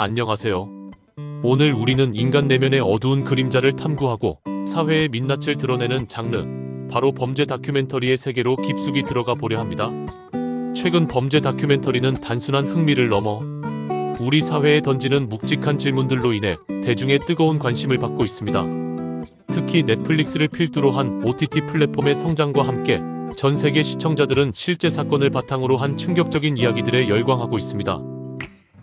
안녕하세요. 오늘 우리는 인간 내면의 어두운 그림자를 탐구하고 사회의 민낯을 드러내는 장르, 바로 범죄 다큐멘터리의 세계로 깊숙이 들어가 보려 합니다. 최근 범죄 다큐멘터리는 단순한 흥미를 넘어 우리 사회에 던지는 묵직한 질문들로 인해 대중의 뜨거운 관심을 받고 있습니다. 특히 넷플릭스를 필두로 한 OTT 플랫폼의 성장과 함께 전 세계 시청자들은 실제 사건을 바탕으로 한 충격적인 이야기들에 열광하고 있습니다.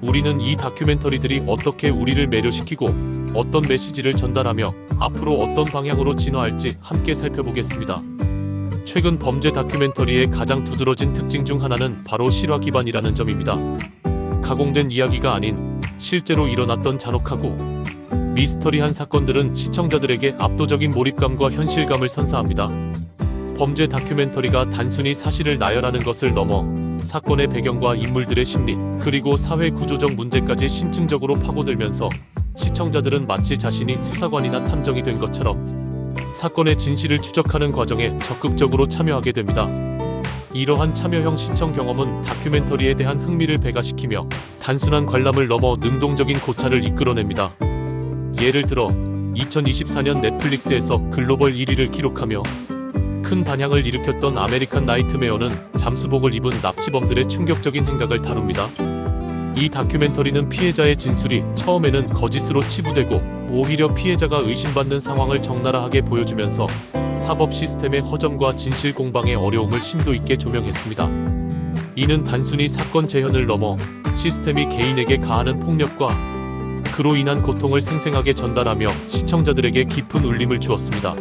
우리는 이 다큐멘터리들이 어떻게 우리를 매료시키고 어떤 메시지를 전달하며 앞으로 어떤 방향으로 진화할지 함께 살펴보겠습니다. 최근 범죄 다큐멘터리의 가장 두드러진 특징 중 하나는 바로 실화 기반이라는 점입니다. 가공된 이야기가 아닌 실제로 일어났던 잔혹하고 미스터리한 사건들은 시청자들에게 압도적인 몰입감과 현실감을 선사합니다. 범죄 다큐멘터리가 단순히 사실을 나열하는 것을 넘어 사건의 배경과 인물들의 심리, 그리고 사회 구조적 문제까지 심층적으로 파고들면서 시청자들은 마치 자신이 수사관이나 탐정이 된 것처럼 사건의 진실을 추적하는 과정에 적극적으로 참여하게 됩니다. 이러한 참여형 시청 경험은 다큐멘터리에 대한 흥미를 배가시키며 단순한 관람을 넘어 능동적인 고찰을 이끌어냅니다. 예를 들어 2024년 넷플릭스에서 글로벌 1위를 기록하며 큰 반향을 일으켰던 아메리칸 나이트메어는 잠수복을 입은 납치범들의 충격적인 행각을 다룹니다. 이 다큐멘터리는 피해자의 진술이 처음에는 거짓으로 치부되고 오히려 피해자가 의심받는 상황을 적나라하게 보여주면서 사법 시스템의 허점과 진실 공방의 어려움을 심도 있게 조명했습니다. 이는 단순히 사건 재현을 넘어 시스템이 개인에게 가하는 폭력과 그로 인한 고통을 생생하게 전달하며 시청자들에게 깊은 울림을 주었습니다.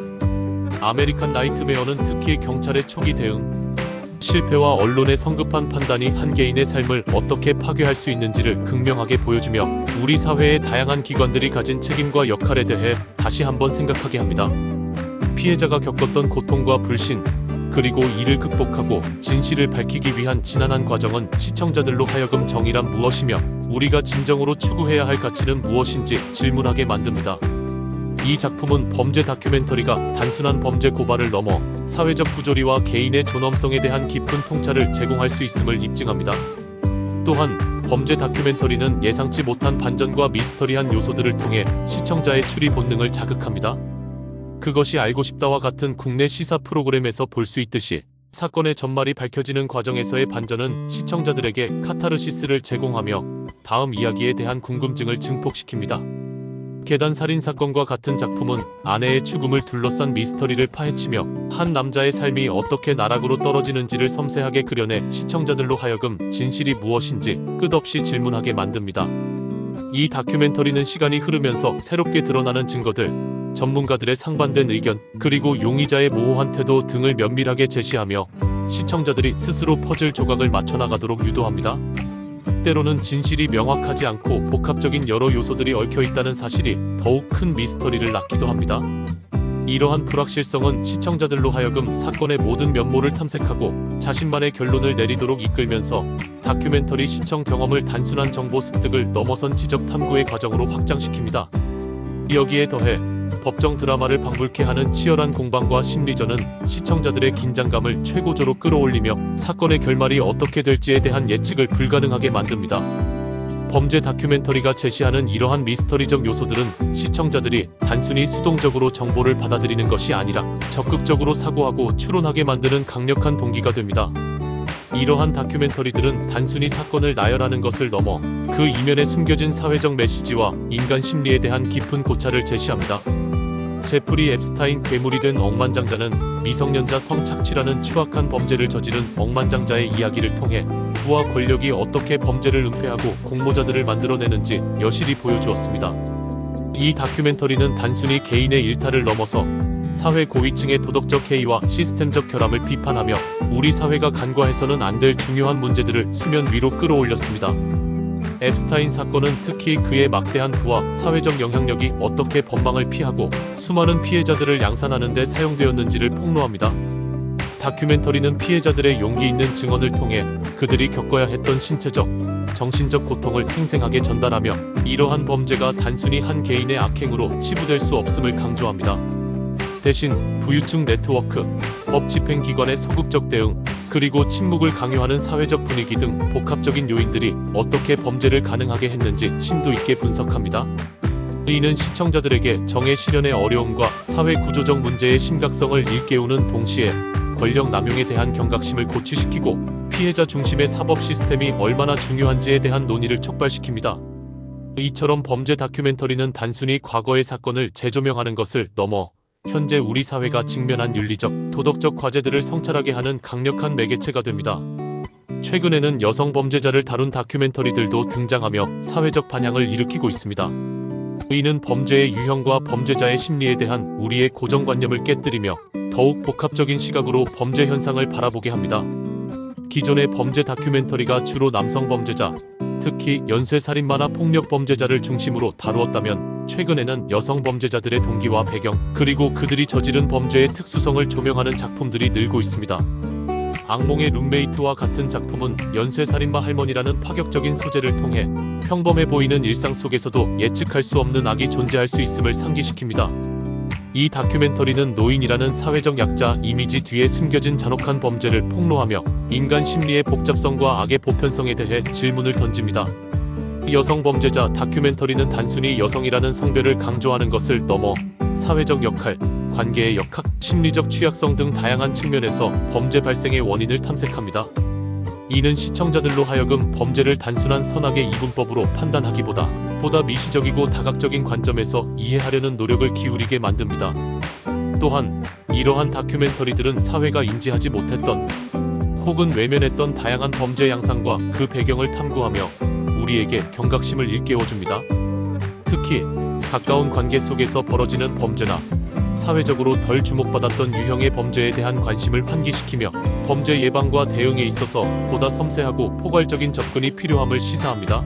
아메리칸 나이트메어는 특히 경찰의 초기 대응, 실패와 언론의 성급한 판단이 한 개인의 삶을 어떻게 파괴할 수 있는지를 극명하게 보여주며 우리 사회의 다양한 기관들이 가진 책임과 역할에 대해 다시 한번 생각하게 합니다. 피해자가 겪었던 고통과 불신, 그리고 이를 극복하고 진실을 밝히기 위한 지난한 과정은 시청자들로 하여금 정의란 무엇이며 우리가 진정으로 추구해야 할 가치는 무엇인지 질문하게 만듭니다. 이 작품은 범죄 다큐멘터리가 단순한 범죄 고발을 넘어 사회적 부조리와 개인의 존엄성에 대한 깊은 통찰을 제공할 수 있음을 입증합니다. 또한 범죄 다큐멘터리는 예상치 못한 반전과 미스터리한 요소들을 통해 시청자의 추리 본능을 자극합니다. 그것이 알고 싶다와 같은 국내 시사 프로그램에서 볼 수 있듯이 사건의 전말이 밝혀지는 과정에서의 반전은 시청자들에게 카타르시스를 제공하며 다음 이야기에 대한 궁금증을 증폭시킵니다. 계단 살인 사건과 같은 작품은 아내의 죽음을 둘러싼 미스터리를 파헤치며 한 남자의 삶이 어떻게 나락으로 떨어지는지를 섬세하게 그려내 시청자들로 하여금 진실이 무엇인지 끝없이 질문하게 만듭니다. 이 다큐멘터리는 시간이 흐르면서 새롭게 드러나는 증거들, 전문가들의 상반된 의견, 그리고 용의자의 모호한 태도 등을 면밀하게 제시하며 시청자들이 스스로 퍼즐 조각을 맞춰나가도록 유도합니다. 때로는 진실이 명확하지 않고 복합적인 여러 요소들이 얽혀있다는 사실이 더욱 큰 미스터리를 낳기도 합니다. 이러한 불확실성은 시청자들로 하여금 사건의 모든 면모를 탐색하고 자신만의 결론을 내리도록 이끌면서 다큐멘터리 시청 경험을 단순한 정보 습득을 넘어선 지적 탐구의 과정으로 확장시킵니다. 여기에 더해 법정 드라마를 방불케 하는 치열한 공방과 심리전은 시청자들의 긴장감을 최고조로 끌어올리며 사건의 결말이 어떻게 될지에 대한 예측을 불가능하게 만듭니다. 범죄 다큐멘터리가 제시하는 이러한 미스터리적 요소들은 시청자들이 단순히 수동적으로 정보를 받아들이는 것이 아니라 적극적으로 사고하고 추론하게 만드는 강력한 동기가 됩니다. 이러한 다큐멘터리들은 단순히 사건을 나열하는 것을 넘어 그 이면에 숨겨진 사회적 메시지와 인간 심리에 대한 깊은 고찰을 제시합니다. 제프리 앱스타인 괴물이 된 억만장자는 미성년자 성착취라는 추악한 범죄를 저지른 억만장자의 이야기를 통해 부와 권력이 어떻게 범죄를 은폐하고 공모자들을 만들어내는지 여실히 보여주었습니다. 이 다큐멘터리는 단순히 개인의 일탈을 넘어서 사회 고위층의 도덕적 해이와 시스템적 결함을 비판하며 우리 사회가 간과해서는 안 될 중요한 문제들을 수면 위로 끌어올렸습니다. 앱스타인 사건은 특히 그의 막대한 부와 사회적 영향력이 어떻게 법망을 피하고 수많은 피해자들을 양산하는 데 사용되었는지를 폭로합니다. 다큐멘터리는 피해자들의 용기 있는 증언을 통해 그들이 겪어야 했던 신체적, 정신적 고통을 생생하게 전달하며 이러한 범죄가 단순히 한 개인의 악행으로 치부될 수 없음을 강조합니다. 대신 부유층 네트워크, 법 집행기관의 소극적 대응, 그리고 침묵을 강요하는 사회적 분위기 등 복합적인 요인들이 어떻게 범죄를 가능하게 했는지 심도 있게 분석합니다. 이는 시청자들에게 정의 실현의 어려움과 사회 구조적 문제의 심각성을 일깨우는 동시에 권력 남용에 대한 경각심을 고취시키고 피해자 중심의 사법 시스템이 얼마나 중요한지에 대한 논의를 촉발시킵니다. 이처럼 범죄 다큐멘터리는 단순히 과거의 사건을 재조명하는 것을 넘어 현재 우리 사회가 직면한 윤리적, 도덕적 과제들을 성찰하게 하는 강력한 매개체가 됩니다. 최근에는 여성 범죄자를 다룬 다큐멘터리들도 등장하며 사회적 반향을 일으키고 있습니다. 이는 범죄의 유형과 범죄자의 심리에 대한 우리의 고정관념을 깨뜨리며 더욱 복합적인 시각으로 범죄 현상을 바라보게 합니다. 기존의 범죄 다큐멘터리가 주로 남성 범죄자, 특히 연쇄살인마나 폭력 범죄자를 중심으로 다루었다면 최근에는 여성 범죄자들의 동기와 배경, 그리고 그들이 저지른 범죄의 특수성을 조명하는 작품들이 늘고 있습니다. 악몽의 룸메이트와 같은 작품은 연쇄살인마 할머니라는 파격적인 소재를 통해 평범해 보이는 일상 속에서도 예측할 수 없는 악이 존재할 수 있음을 상기시킵니다. 이 다큐멘터리는 노인이라는 사회적 약자 이미지 뒤에 숨겨진 잔혹한 범죄를 폭로하며 인간 심리의 복잡성과 악의 보편성에 대해 질문을 던집니다. 여성 범죄자 다큐멘터리는 단순히 여성이라는 성별을 강조하는 것을 넘어 사회적 역할, 관계의 역학, 심리적 취약성 등 다양한 측면에서 범죄 발생의 원인을 탐색합니다. 이는 시청자들로 하여금 범죄를 단순한 선악의 이분법으로 판단하기보다 보다 미시적이고 다각적인 관점에서 이해하려는 노력을 기울이게 만듭니다. 또한 이러한 다큐멘터리들은 사회가 인지하지 못했던 혹은 외면했던 다양한 범죄 양상과 그 배경을 탐구하며 우리에게 경각심을 일깨워줍니다. 특히 가까운 관계 속에서 벌어지는 범죄나 사회적으로 덜 주목받았던 유형의 범죄에 대한 관심을 환기시키며 범죄 예방과 대응에 있어서 보다 섬세하고 포괄적인 접근이 필요함을 시사합니다.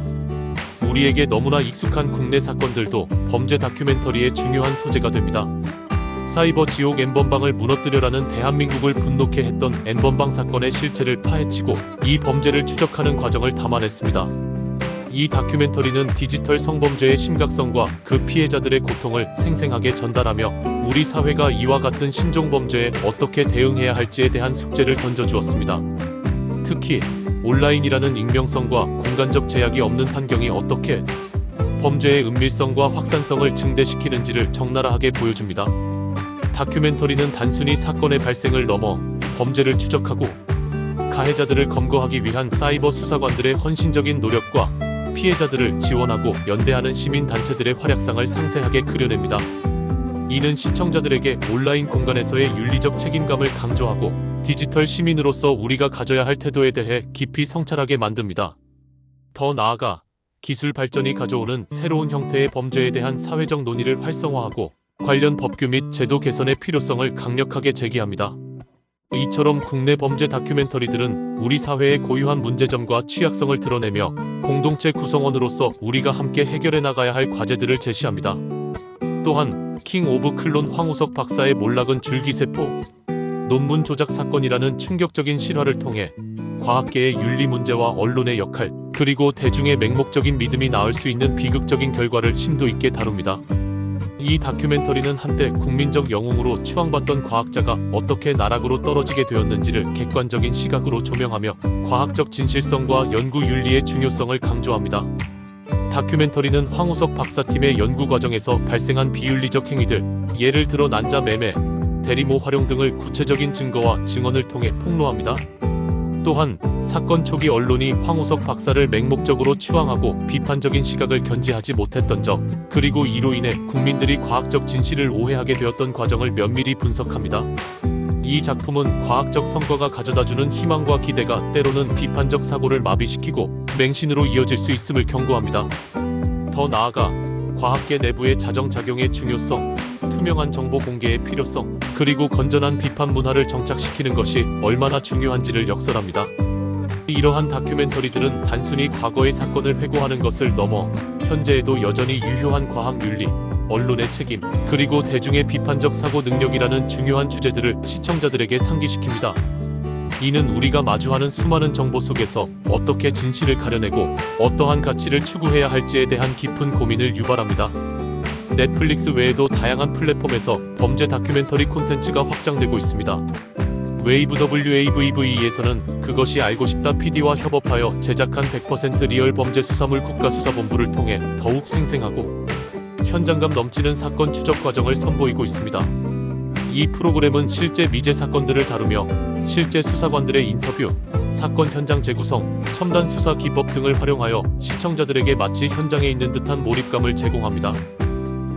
우리에게 너무나 익숙한 국내 사건들도 범죄 다큐멘터리의 중요한 소재가 됩니다. 사이버 지옥 N번방을 무너뜨려라는 대한민국을 분노케 했던 N번방 사건의 실체를 파헤치고 이 범죄를 추적하는 과정을 담아냈습니다. 이 다큐멘터리는 디지털 성범죄의 심각성과 그 피해자들의 고통을 생생하게 전달하며 우리 사회가 이와 같은 신종범죄에 어떻게 대응해야 할지에 대한 숙제를 던져주었습니다. 특히 온라인이라는 익명성과 공간적 제약이 없는 환경이 어떻게 범죄의 은밀성과 확산성을 증대시키는지를 적나라하게 보여줍니다. 다큐멘터리는 단순히 사건의 발생을 넘어 범죄를 추적하고 가해자들을 검거하기 위한 사이버 수사관들의 헌신적인 노력과 피해자들을 지원하고 연대하는 시민단체들의 활약상을 상세하게 그려냅니다. 이는 시청자들에게 온라인 공간에서의 윤리적 책임감을 강조하고 디지털 시민으로서 우리가 가져야 할 태도에 대해 깊이 성찰하게 만듭니다. 더 나아가 기술 발전이 가져오는 새로운 형태의 범죄에 대한 사회적 논의를 활성화하고 관련 법규 및 제도 개선의 필요성을 강력하게 제기합니다. 이처럼 국내 범죄 다큐멘터리들은 우리 사회의 고유한 문제점과 취약성을 드러내며 공동체 구성원으로서 우리가 함께 해결해 나가야 할 과제들을 제시합니다. 또한 킹 오브 클론 황우석 박사의 몰락은 줄기세포 논문 조작 사건이라는 충격적인 실화를 통해 과학계의 윤리 문제와 언론의 역할, 그리고 대중의 맹목적인 믿음이 낳을 수 있는 비극적인 결과를 심도 있게 다룹니다. 이 다큐멘터리는 한때 국민적 영웅으로 추앙받던 과학자가 어떻게 나락으로 떨어지게 되었는지를 객관적인 시각으로 조명하며 과학적 진실성과 연구 윤리의 중요성을 강조합니다. 다큐멘터리는 황우석 박사팀의 연구 과정에서 발생한 비윤리적 행위들, 예를 들어 난자 매매, 대리모 활용 등을 구체적인 증거와 증언을 통해 폭로합니다. 또한 사건 초기 언론이 황우석 박사를 맹목적으로 추앙하고 비판적인 시각을 견지하지 못했던 점, 그리고 이로 인해 국민들이 과학적 진실을 오해하게 되었던 과정을 면밀히 분석합니다. 이 작품은 과학적 성과가 가져다주는 희망과 기대가 때로는 비판적 사고를 마비시키고 맹신으로 이어질 수 있음을 경고합니다. 더 나아가 과학계 내부의 자정작용의 중요성, 투명한 정보 공개의 필요성, 그리고 건전한 비판 문화를 정착시키는 것이 얼마나 중요한지를 역설합니다. 이러한 다큐멘터리들은 단순히 과거의 사건을 회고하는 것을 넘어 현재에도 여전히 유효한 과학 윤리, 언론의 책임, 그리고 대중의 비판적 사고 능력이라는 중요한 주제들을 시청자들에게 상기시킵니다. 이는 우리가 마주하는 수많은 정보 속에서 어떻게 진실을 가려내고 어떠한 가치를 추구해야 할지에 대한 깊은 고민을 유발합니다. 넷플릭스 외에도 다양한 플랫폼에서 범죄 다큐멘터리 콘텐츠가 확장되고 있습니다. 웨이브 WAVV에서는 그것이 알고 싶다 PD와 협업하여 제작한 100% 리얼 범죄 수사물 국가수사본부를 통해 더욱 생생하고 현장감 넘치는 사건 추적 과정을 선보이고 있습니다. 이 프로그램은 실제 미제 사건들을 다루며 실제 수사관들의 인터뷰, 사건 현장 재구성, 첨단 수사 기법 등을 활용하여 시청자들에게 마치 현장에 있는 듯한 몰입감을 제공합니다.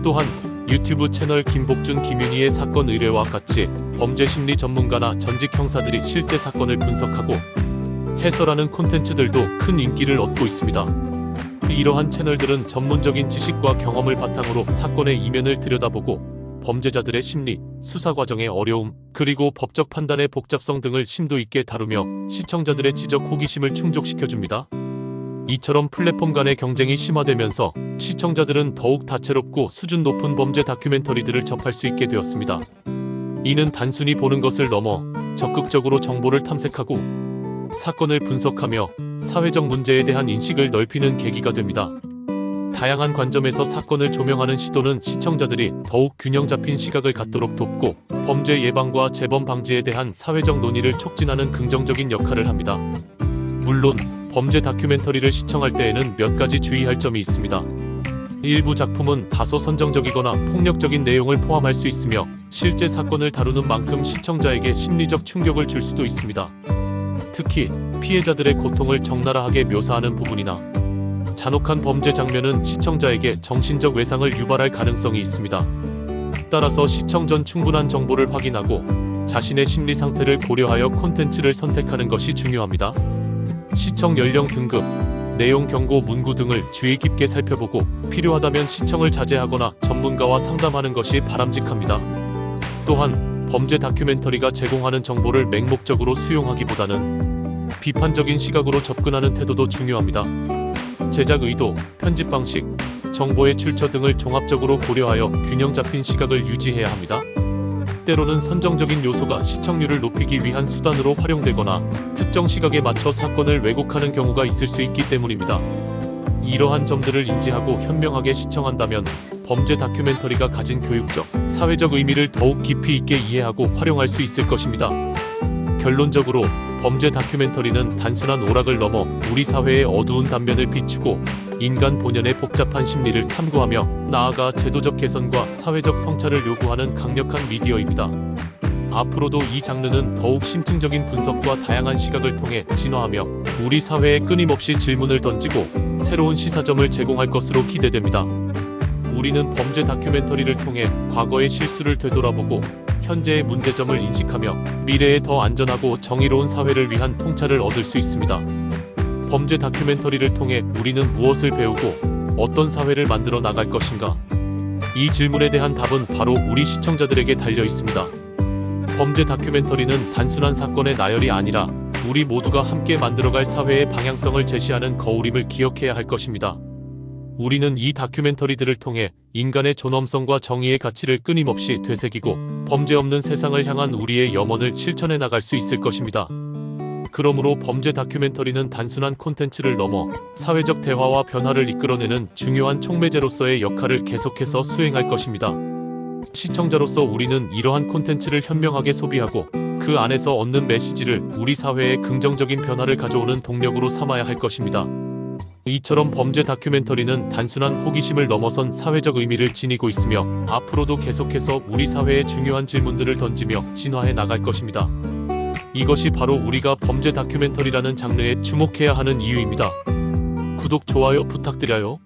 또한 유튜브 채널 김복준 김윤희의 사건 의뢰와 같이 범죄 심리 전문가나 전직 형사들이 실제 사건을 분석하고 해설하는 콘텐츠들도 큰 인기를 얻고 있습니다. 이러한 채널들은 전문적인 지식과 경험을 바탕으로 사건의 이면을 들여다보고 범죄자들의 심리, 수사 과정의 어려움, 그리고 법적 판단의 복잡성 등을 심도 있게 다루며 시청자들의 지적 호기심을 충족시켜줍니다. 이처럼 플랫폼 간의 경쟁이 심화되면서 시청자들은 더욱 다채롭고 수준 높은 범죄 다큐멘터리들을 접할 수 있게 되었습니다. 이는 단순히 보는 것을 넘어 적극적으로 정보를 탐색하고 사건을 분석하며 사회적 문제에 대한 인식을 넓히는 계기가 됩니다. 다양한 관점에서 사건을 조명하는 시도는 시청자들이 더욱 균형 잡힌 시각을 갖도록 돕고 범죄 예방과 재범 방지에 대한 사회적 논의를 촉진하는 긍정적인 역할을 합니다. 물론 범죄 다큐멘터리를 시청할 때에는 몇 가지 주의할 점이 있습니다. 일부 작품은 다소 선정적이거나 폭력적인 내용을 포함할 수 있으며 실제 사건을 다루는 만큼 시청자에게 심리적 충격을 줄 수도 있습니다. 특히 피해자들의 고통을 적나라하게 묘사하는 부분이나 잔혹한 범죄 장면은 시청자에게 정신적 외상을 유발할 가능성이 있습니다. 따라서 시청 전 충분한 정보를 확인하고 자신의 심리 상태를 고려하여 콘텐츠를 선택하는 것이 중요합니다. 시청 연령 등급, 내용 경고 문구 등을 주의 깊게 살펴보고 필요하다면 시청을 자제하거나 전문가와 상담하는 것이 바람직합니다. 또한 범죄 다큐멘터리가 제공하는 정보를 맹목적으로 수용하기보다는 비판적인 시각으로 접근하는 태도도 중요합니다. 제작 의도, 편집 방식, 정보의 출처 등을 종합적으로 고려하여 균형 잡힌 시각을 유지해야 합니다. 때로는 선정적인 요소가 시청률을 높이기 위한 수단으로 활용되거나 특정 시각에 맞춰 사건을 왜곡하는 경우가 있을 수 있기 때문입니다. 이러한 점들을 인지하고 현명하게 시청한다면 범죄 다큐멘터리가 가진 교육적, 사회적 의미를 더욱 깊이 있게 이해하고 활용할 수 있을 것입니다. 결론적으로 범죄 다큐멘터리는 단순한 오락을 넘어 우리 사회의 어두운 단면을 비추고 인간 본연의 복잡한 심리를 탐구하며 나아가 제도적 개선과 사회적 성찰을 요구하는 강력한 미디어입니다. 앞으로도 이 장르는 더욱 심층적인 분석과 다양한 시각을 통해 진화하며 우리 사회에 끊임없이 질문을 던지고 새로운 시사점을 제공할 것으로 기대됩니다. 우리는 범죄 다큐멘터리를 통해 과거의 실수를 되돌아보고 현재의 문제점을 인식하며 미래에 더 안전하고 정의로운 사회를 위한 통찰을 얻을 수 있습니다. 범죄 다큐멘터리를 통해 우리는 무엇을 배우고 어떤 사회를 만들어 나갈 것인가? 이 질문에 대한 답은 바로 우리 시청자들에게 달려 있습니다. 범죄 다큐멘터리는 단순한 사건의 나열이 아니라 우리 모두가 함께 만들어갈 사회의 방향성을 제시하는 거울임을 기억해야 할 것입니다. 우리는 이 다큐멘터리들을 통해 인간의 존엄성과 정의의 가치를 끊임없이 되새기고 범죄 없는 세상을 향한 우리의 염원을 실천해 나갈 수 있을 것입니다. 그러므로 범죄 다큐멘터리는 단순한 콘텐츠를 넘어 사회적 대화와 변화를 이끌어내는 중요한 촉매제로서의 역할을 계속해서 수행할 것입니다. 시청자로서 우리는 이러한 콘텐츠를 현명하게 소비하고 그 안에서 얻는 메시지를 우리 사회에 긍정적인 변화를 가져오는 동력으로 삼아야 할 것입니다. 이처럼 범죄 다큐멘터리는 단순한 호기심을 넘어선 사회적 의미를 지니고 있으며 앞으로도 계속해서 우리 사회에 중요한 질문들을 던지며 진화해 나갈 것입니다. 이것이 바로 우리가 범죄 다큐멘터리라는 장르에 주목해야 하는 이유입니다. 구독, 좋아요 부탁드려요.